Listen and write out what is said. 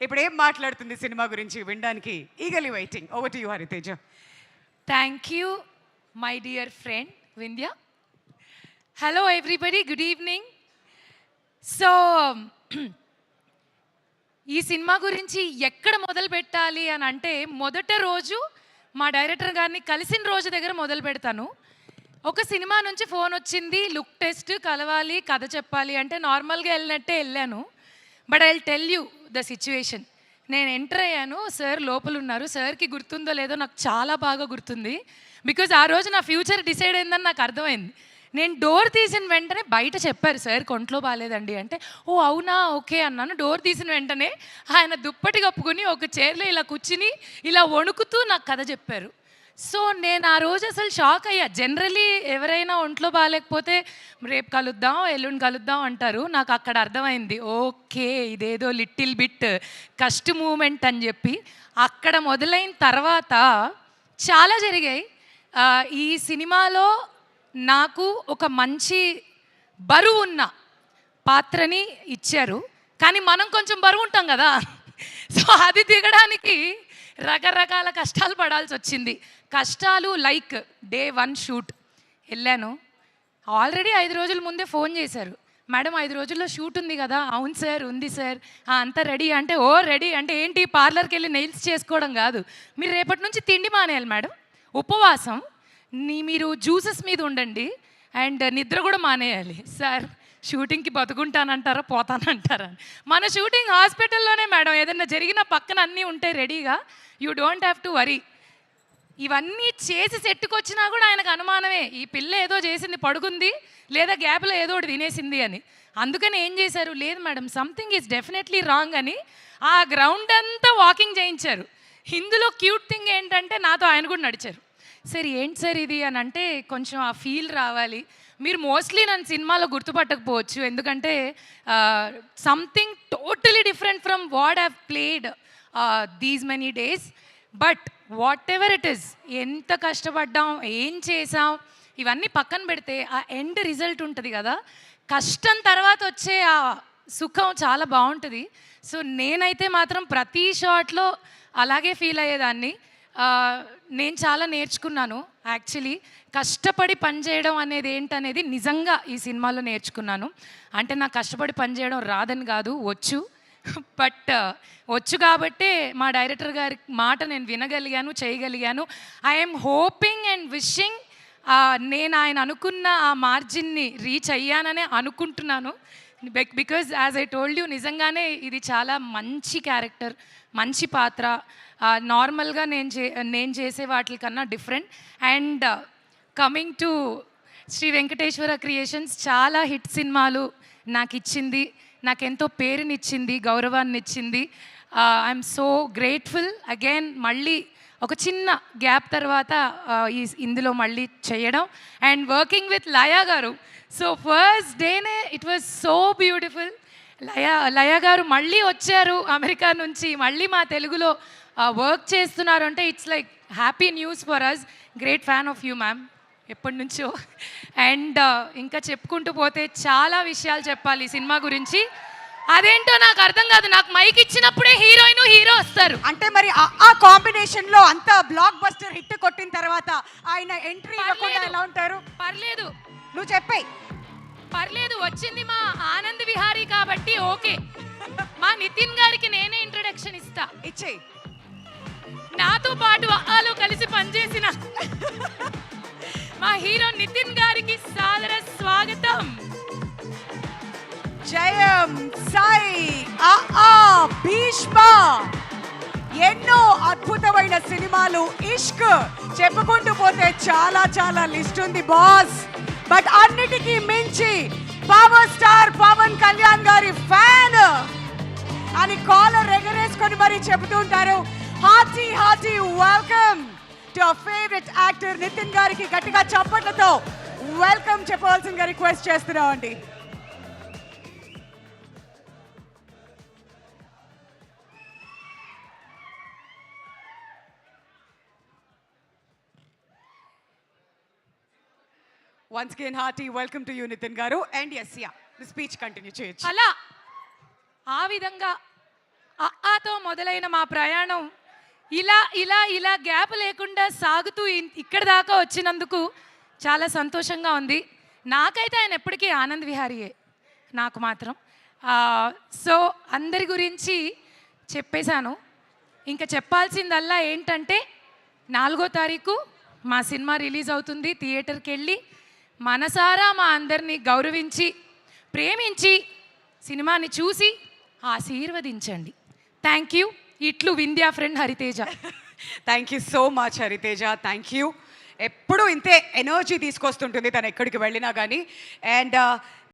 ఇప్పుడు ఏం మాట్లాడుతుంది సినిమా గురించి వినడానికి ఈగలీ waiting. Over to you Hariteja. Thank you my dear friend Vindhya. Hello everybody, good evening. So ఈ సినిమా గురించి ఎక్కడ మొదలు పెట్టాలి అని అంటే, మొదట రోజు మా డైరెక్టర్ గారిని కలిసిన రోజు దగ్గర మొదలు పెడతాను. ఒక సినిమా నుంచి ఫోన్ వచ్చింది, లుక్ టెస్ట్, కలవాలి, కథ చెప్పాలి అంటే నార్మల్గా వెళ్ళినట్టే వెళ్ళాను. But I will tell you the situation. నేను ఎంటర్ అయ్యాను, సార్ లోపల ఉన్నారు. సార్కి గుర్తుందో లేదో నాకు చాలా బాగా గుర్తుంది. బికాజ్ ఆ రోజు నా ఫ్యూచర్ డిసైడ్ అయిందని నాకు అర్థమైంది. నేను డోర్ తీసిన వెంటనే బయట చెప్పారు, సార్ ఒంట్లో బాగాలేదండి అంటే, ఓ అవునా ఓకే అన్నాను. డోర్ తీసిన వెంటనే ఆయన దుప్పటి కప్పుకొని ఒక చైర్లో ఇలా కూర్చుని ఇలా వణుకుతూ నాకు కథ చెప్పారు. సో నేను ఆ రోజు అసలు షాక్ అయ్యా. జనరలీ ఎవరైనా ఒంట్లో బాగాలేకపోతే రేపు కలుద్దాం, ఎల్లుండి కలుద్దాం అంటారు. నాకు అక్కడ అర్థమైంది, ఓకే ఇదేదో లిటిల్ బిట్ కష్ట మూమెంట్ అని చెప్పి. అక్కడ మొదలైన తర్వాత చాలా జరిగాయి. ఈ సినిమాలో నాకు ఒక మంచి బరువు ఉన్న పాత్రని ఇచ్చారు, కానీ మనం కొంచెం బరువు ఉంటాం కదా. సో అది దిగడానికి రకరకాల కష్టాలు పడాల్సి వచ్చింది. కష్టాలు లైక్ డే 1 షూట్ వెళ్ళాను. ఆల్రెడీ 5 రోజుల ముందే ఫోన్ చేశారు, మేడం 5 రోజుల్లో షూట్ ఉంది కదా. అవును సార్ ఉంది సార్. అంతా రెడీ అంటే, ఓ రెడీ అంటే ఏంటి, పార్లర్కి వెళ్ళి నెయిల్స్ చేసుకోవడం కాదు, మీరు రేపటి నుంచి తిండి మానేయాలి మేడం, ఉపవాసం, మీరు జ్యూసెస్ మీద ఉండండి అండ్ నిద్ర కూడా మానేయాలి. సార్ షూటింగ్కి బతుకుంటానంటారా పోతానంటారా? మన షూటింగ్ హాస్పిటల్లోనే మేడం, ఏదైనా జరిగిన పక్కన అన్నీ ఉంటాయి రెడీగా, you don't have to worry. ఇవన్నీ చేసి సెట్టుకొచ్చినా కూడా ఆయనకు అనుమానమే, ఈ పిల్ల ఏదో చేసింది, పడుకుంది లేదా గ్యాప్లో ఏదో ఒకటి తినేసింది అని. అందుకని ఏం చేశారు, లేదు madam something is definitely wrong అని ఆ గ్రౌండ్ అంతా వాకింగ్ చేయించారు. ఇందులో క్యూట్ థింగ్ ఏంటంటే నాతో ఆయన కూడా నడిచారు. సార్ ఏంటి సార్ ఇది అని అంటే, కొంచెం ఆ ఫీల్ రావాలి. మీరు మోస్ట్లీ నన్ను సినిమాలో గుర్తుపట్టకపోవచ్చు, ఎందుకంటే something totally different from what have played these many days. But what ever it is, ఎంత కష్టపడ్డాం, ఏం చేసాం, ఇవన్నీ పక్కన పెడితే ఆ ఎండ్ రిజల్ట్ ఉంటుంది కదా, కష్టం తర్వాత వచ్చే ఆ సుఖం చాలా బాగుంటుంది. సో నేనైతే మాత్రం ప్రతి షాట్లో అలాగే ఫీల్ అయ్యేదాన్ని. నేను చాలా నేర్చుకున్నాను యాక్చువల్లీ. కష్టపడి పనిచేయడం అనేది ఏంటనేది నిజంగా ఈ సినిమాలో నేర్చుకున్నాను. అంటే నాకు కష్టపడి పనిచేయడం రాదని కాదు, వచ్చు. బట్ వచ్చు కాబట్టే మా డైరెక్టర్ గారి మాట నేను వినగలిగాను, చేయగలిగాను. ఐఎమ్ హోపింగ్ అండ్ విషింగ్ నేను ఆయన అనుకున్న ఆ మార్జిన్ని రీచ్ అయ్యాననే అనుకుంటున్నాను. Because as I told you, నిజంగానే ఇది చాలా మంచి క్యారెక్టర్, మంచి పాత్ర. నార్మల్గా నేను చేసే వాటికన్నా different. And coming to Shri Venkateswara Creations, చాలా హిట్ సినిమాలు నాకు ఇచ్చింది, నాకెంతో పేరునిచ్చింది, గౌరవాన్ని ఇచ్చింది. I'm so grateful. అగైన్ మళ్ళీ ఒక చిన్న గ్యాప్ తర్వాత ఇందులో మళ్ళీ చేయడం అండ్ వర్కింగ్ విత్ లయా గారు. సో ఫస్ట్ డేనే it was so beautiful. Laya గారు మళ్ళీ వచ్చారు అమెరికా నుంచి, మళ్ళీ మా తెలుగులో వర్క్ చేస్తున్నారు అంటే it's like happy news for us. Great fan of you ma'am ఎప్పటి నుంచో. అండ్ ఇంకా చెప్పుకుంటూ పోతే చాలా విషయాలు చెప్పాలి ఈ సినిమా గురించి. అదేంటో నాకు అర్థం కాదు, నాకు మైక్ ఇచ్చినప్పుడే హీరోయిన్ హీరో వస్తారు అంటే మరి ఆ కాంబినేషన్ లో అంత బ్లాక్ బస్టర్ హిట్ కొట్టిన తర్వాత ఆయన ఎంట్రీ ఇవ్వకుండా ఎలా ఉంటారు? పర్లేదు, నువ్వు చెప్పేయ్. పర్లేదు, వచ్చింది మా ఆనంద్ విహారీ కాబట్టి ఓకే. మా నితిన్ గారికి నేనే ఇంట్రడక్షన్ ఇస్తా. ఇచ్చేయి. నాతో పాటు ఆలో కలిసి పనిచేసిన మా హీరో నితిన్ గారికి సాదర స్వాగతం. జయం సాయి భీష్మ, ఎన్నో అద్భుతమైన సినిమాలు, ఇష్క్, చెప్పుకుంటూ పోతే చాలా చాలా లిస్ట్ ఉంది బాస్. బట్ అన్నిటికీ మించి పవర్ స్టార్ పవన్ కళ్యాణ్ గారి ఫ్యాన్ అని కాలర్ ఎగరేసుకొని మరి చెబుతూ ఉంటారు. Hearty hearty welcome to our favourite actor Nithin గారికి గట్టిగా చప్పట్లతో వెల్కమ్ చెప్పవలసిందిగా రిక్వెస్ట్ చేస్తున్నామండి. Once again, hearty welcome to you, Nitin Garu. And yes, yeah, the speech continue చేయొచ్చు. అలా ఆ విధంగా ఆతో మొదలైన మా ప్రయాణం ఇలా ఇలా ఇలా గ్యాప్ లేకుండా సాగుతూ ఇక్కడ దాకా వచ్చినందుకు చాలా సంతోషంగా ఉంది. నాకైతే ఆయన ఎప్పటికీ ఆనంద్ విహారీయే, నాకు మాత్రం. సో అందరి గురించి చెప్పేశాను. ఇంకా చెప్పాల్సిందల్లా ఏంటంటే 4వ తారీఖు మా సినిమా రిలీజ్ అవుతుంది. థియేటర్కి వెళ్ళి మనసారా మా అందరినీ గౌరవించి ప్రేమించి సినిమాని చూసి ఆశీర్వదించండి. Thank you. ఇట్లు Vindhya friend Hariteja. Thank you so much Hariteja, thank you. ఎప్పుడూ ఇంతే ఎనర్జీ తీసుకొస్తుంటుంది తను ఎక్కడికి వెళ్ళినా కానీ. అండ్